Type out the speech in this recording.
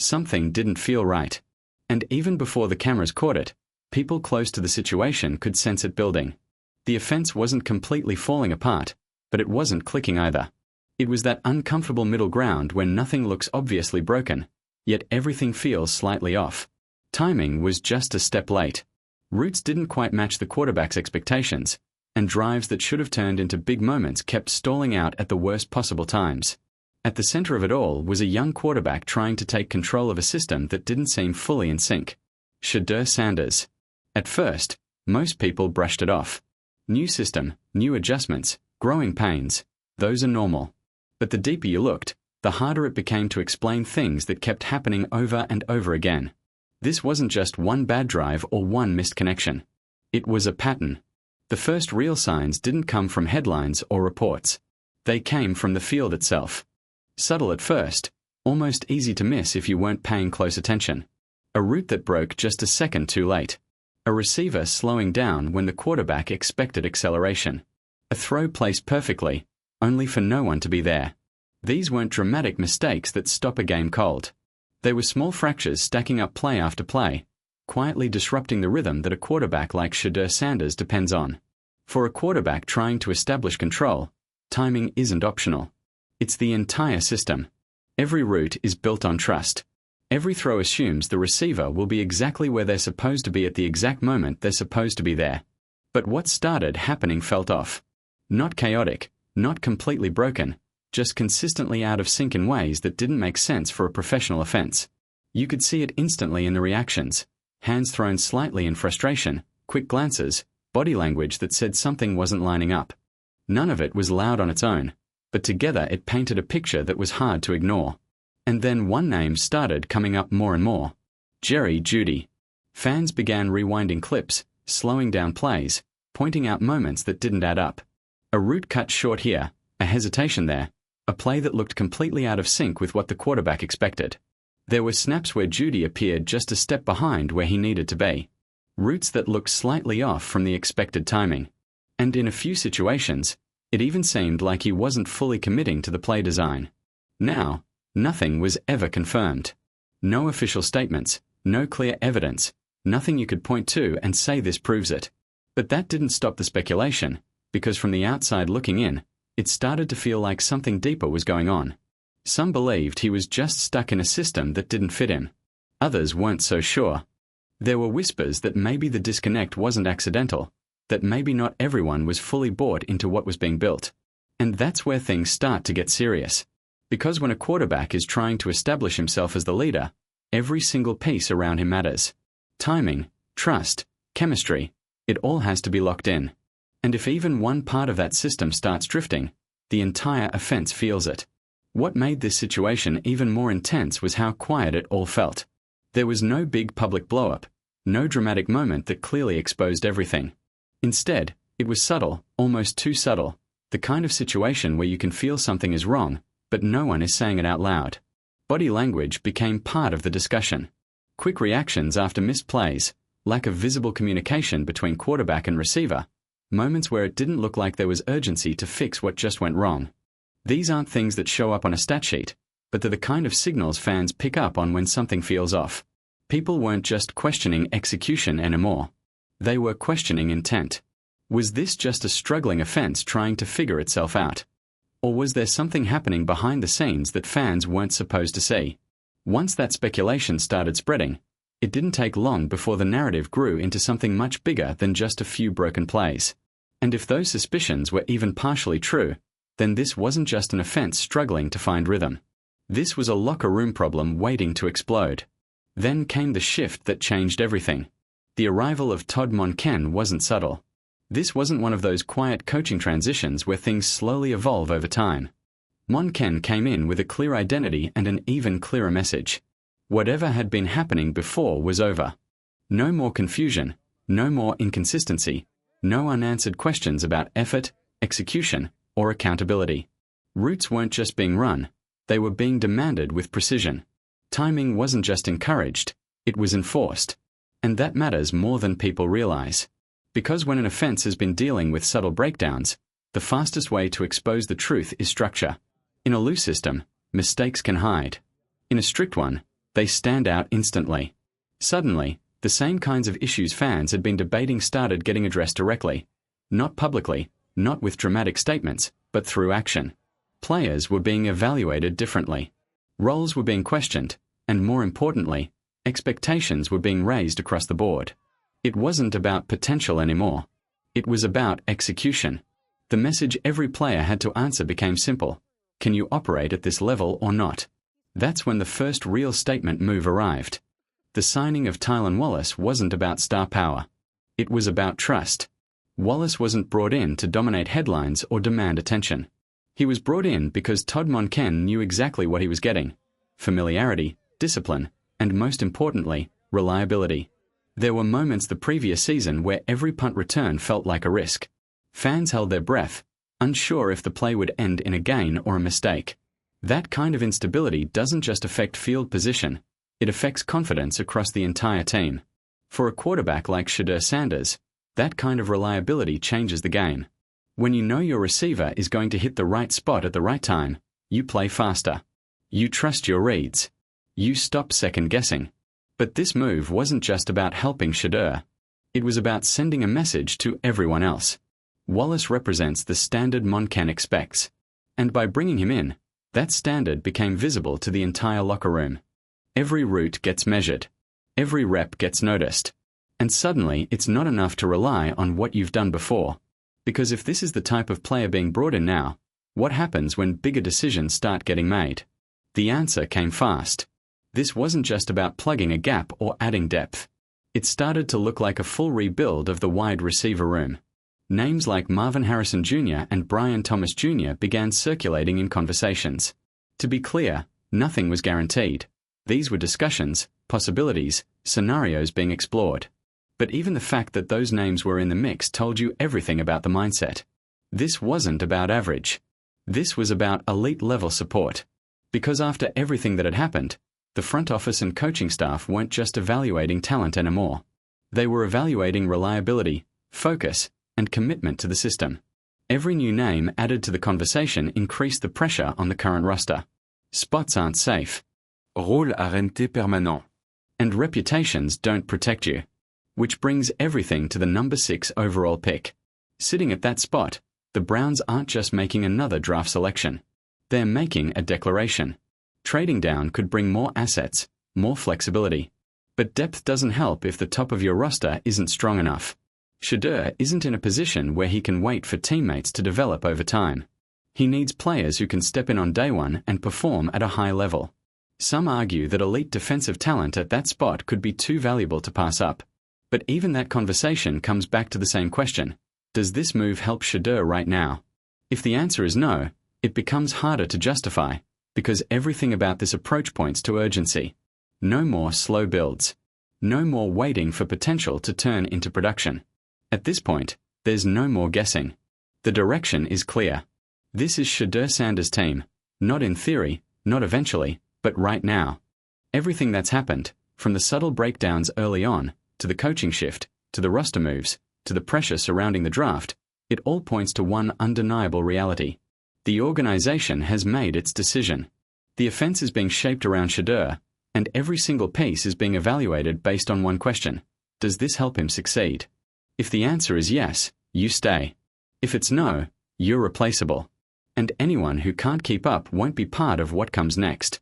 Something didn't feel right. And even before the cameras caught it, people close to the situation could sense it building. The offense wasn't completely falling apart, but it wasn't clicking either. It was that uncomfortable middle ground where nothing looks obviously broken, yet everything feels slightly off. Timing was just a step late. Routes didn't quite match the quarterback's expectations, and drives that should have turned into big moments kept stalling out at the worst possible times. At the center of it all was a young quarterback trying to take control of a system that didn't seem fully in sync. Shedeur Sanders. At first, most people brushed it off. New system, new adjustments, growing pains, those are normal. But the deeper you looked, the harder it became to explain things that kept happening over and over again. This wasn't just one bad drive or one missed connection. It was a pattern. The first real signs didn't come from headlines or reports. They came from the field itself. Subtle at first, almost easy to miss if you weren't paying close attention. A route that broke just a second too late. A receiver slowing down when the quarterback expected acceleration. A throw placed perfectly, only for no one to be there. These weren't dramatic mistakes that stop a game cold. They were small fractures stacking up play after play, quietly disrupting the rhythm that a quarterback like Shedeur Sanders depends on. For a quarterback trying to establish control, timing isn't optional. It's the entire system. Every route is built on trust. Every throw assumes the receiver will be exactly where they're supposed to be at the exact moment they're supposed to be there. But what started happening felt off. Not chaotic, not completely broken, just consistently out of sync in ways that didn't make sense for a professional offense. You could see it instantly in the reactions. Hands thrown slightly in frustration, quick glances, body language that said something wasn't lining up. None of it was loud on its own, but together it painted a picture that was hard to ignore. And then one name started coming up more and more. Jeudy. Fans began rewinding clips, slowing down plays, pointing out moments that didn't add up. A route cut short here, a hesitation there, a play that looked completely out of sync with what the quarterback expected. There were snaps where Jeudy appeared just a step behind where he needed to be. Routes that looked slightly off from the expected timing. And in a few situations, it even seemed like he wasn't fully committing to the play design. Now, nothing was ever confirmed. No official statements, no clear evidence, nothing you could point to and say this proves it. But that didn't stop the speculation, because from the outside looking in, it started to feel like something deeper was going on. Some believed he was just stuck in a system that didn't fit him. Others weren't so sure. There were whispers that maybe the disconnect wasn't accidental, that maybe not everyone was fully bought into what was being built. And that's where things start to get serious. Because when a quarterback is trying to establish himself as the leader, every single piece around him matters. Timing, trust, chemistry, it all has to be locked in. And if even one part of that system starts drifting, the entire offense feels it. What made this situation even more intense was how quiet it all felt. There was no big public blow-up, no dramatic moment that clearly exposed everything. Instead, it was subtle, almost too subtle, the kind of situation where you can feel something is wrong, but no one is saying it out loud. Body language became part of the discussion. Quick reactions after missed plays, lack of visible communication between quarterback and receiver, moments where it didn't look like there was urgency to fix what just went wrong. These aren't things that show up on a stat sheet, but they're the kind of signals fans pick up on when something feels off. People weren't just questioning execution anymore. They were questioning intent. Was this just a struggling offense trying to figure itself out? Or was there something happening behind the scenes that fans weren't supposed to see? Once that speculation started spreading, it didn't take long before the narrative grew into something much bigger than just a few broken plays. And if those suspicions were even partially true, then this wasn't just an offense struggling to find rhythm. This was a locker room problem waiting to explode. Then came the shift that changed everything. The arrival of Todd Monken wasn't subtle. This wasn't one of those quiet coaching transitions where things slowly evolve over time. Monken came in with a clear identity and an even clearer message. Whatever had been happening before was over. No more confusion, no more inconsistency, no unanswered questions about effort, execution, or accountability. Routes weren't just being run, they were being demanded with precision. Timing wasn't just encouraged, it was enforced. And that matters more than people realize. Because when an offense has been dealing with subtle breakdowns, the fastest way to expose the truth is structure. In a loose system, mistakes can hide. In a strict one, They stand out instantly. Suddenly, the same kinds of issues fans had been debating started getting addressed directly. Not publicly, not with dramatic statements, but through action. Players were being evaluated differently. Roles were being questioned, and more importantly, expectations were being raised across the board. It wasn't about potential anymore. It was about execution. The message every player had to answer became simple. Can you operate at this level or not? That's when the first real statement move arrived. The signing of Tylan Wallace wasn't about star power. It was about trust. Wallace wasn't brought in to dominate headlines or demand attention. He was brought in because Todd Monken knew exactly what he was getting: familiarity, discipline, and most importantly, reliability. There were moments the previous season where every punt return felt like a risk. Fans held their breath, unsure if the play would end in a gain or a mistake. That kind of instability doesn't just affect field position, it affects confidence across the entire team. For a quarterback like Shedeur Sanders, that kind of reliability changes the game. When you know your receiver is going to hit the right spot at the right time, you play faster. You trust your reads. You stop second-guessing. But this move wasn't just about helping Shedeur. It was about sending a message to everyone else. Wallace represents the standard Monken expects. And by bringing him in, that standard became visible to the entire locker room. Every route gets measured. Every rep gets noticed. And suddenly, it's not enough to rely on what you've done before. Because if this is the type of player being brought in now, what happens when bigger decisions start getting made? The answer came fast. This wasn't just about plugging a gap or adding depth. It started to look like a full rebuild of the wide receiver room. Names like Marvin Harrison Jr. and Brian Thomas Jr. began circulating in conversations. To be clear, nothing was guaranteed. These were discussions, possibilities, scenarios being explored. But even the fact that those names were in the mix told you everything about the mindset. This wasn't about average. This was about elite-level support. Because after everything that had happened, the front office and coaching staff weren't just evaluating talent anymore. They were evaluating reliability, focus, and commitment to the system. Every new name added to the conversation increased the pressure on the current roster. Spots aren't safe. Rôle à renter permanent. And reputations don't protect you. Which brings everything to the number 6 overall pick. Sitting at that spot, the Browns aren't just making another draft selection. They're making a declaration. Trading down could bring more assets, more flexibility. But depth doesn't help if the top of your roster isn't strong enough. Shedeur isn't in a position where he can wait for teammates to develop over time. He needs players who can step in on day one and perform at a high level. Some argue that elite defensive talent at that spot could be too valuable to pass up. But even that conversation comes back to the same question. Does this move help Shedeur right now? If the answer is no, it becomes harder to justify, because everything about this approach points to urgency. No more slow builds. No more waiting for potential to turn into production. At this point, there's no more guessing. The direction is clear. This is Shedeur Sanders' team, not in theory, not eventually, but right now. Everything that's happened, from the subtle breakdowns early on, to the coaching shift, to the roster moves, to the pressure surrounding the draft, it all points to one undeniable reality. The organization has made its decision. The offense is being shaped around Shedeur, and every single piece is being evaluated based on one question. Does this help him succeed? If the answer is yes, you stay. If it's no, you're replaceable. And anyone who can't keep up won't be part of what comes next.